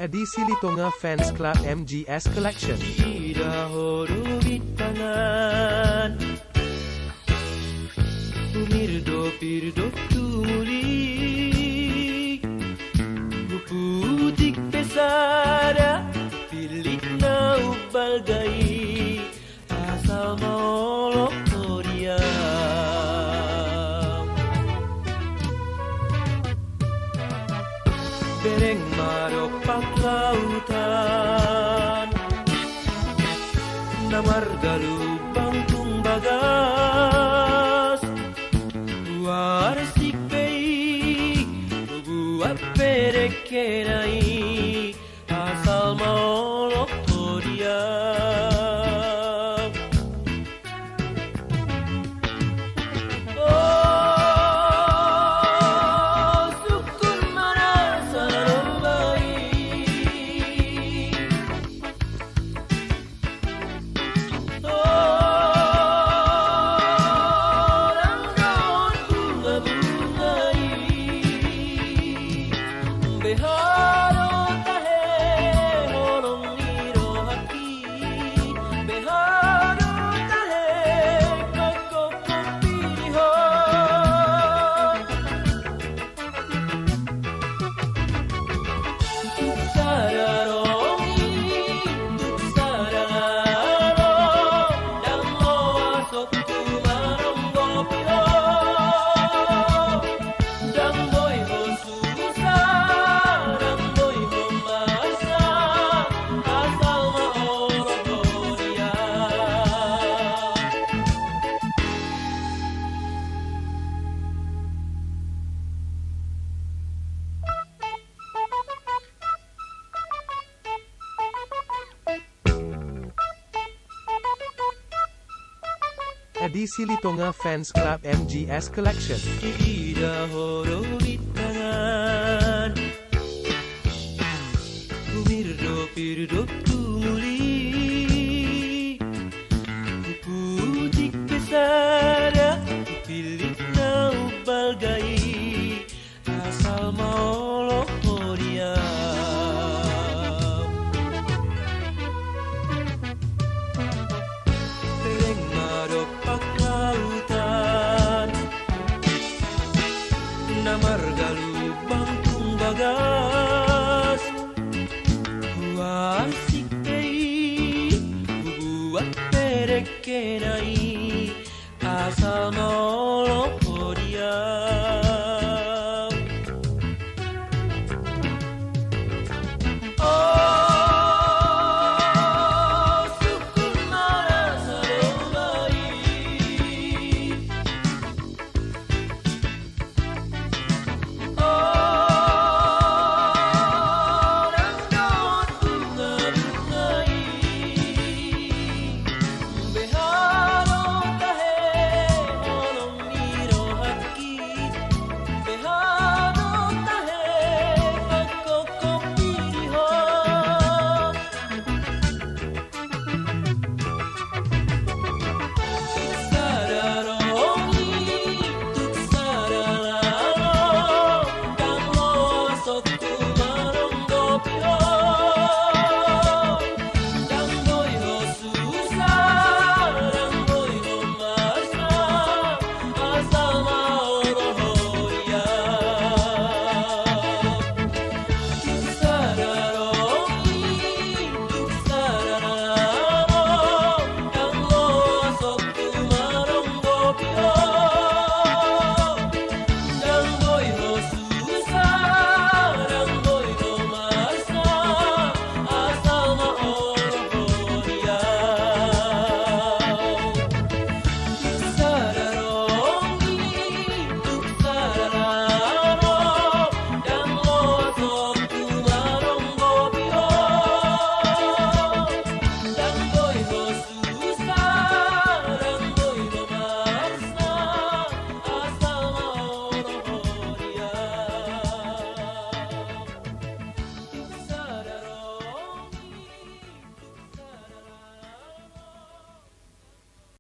Edisi Litonga Fans Club MGS Collection. Tangan Pumirdo tumuli Puputik pesada Pilit na ubalgai Asal maolok dia Bereng maropak lautan Namar galubang tumbagas Warsik pei Buat perekenai Asal maolok dia Edisi Litonga Fans Club MGS Collection. Ida horo di tangan Pumirdo tumuli Puputik pesada Pilit na ubalgai Asal maolok dia Bereng maropak lautan Namar galubang tumbagas Warsik pei Buat perekenai Asal maolok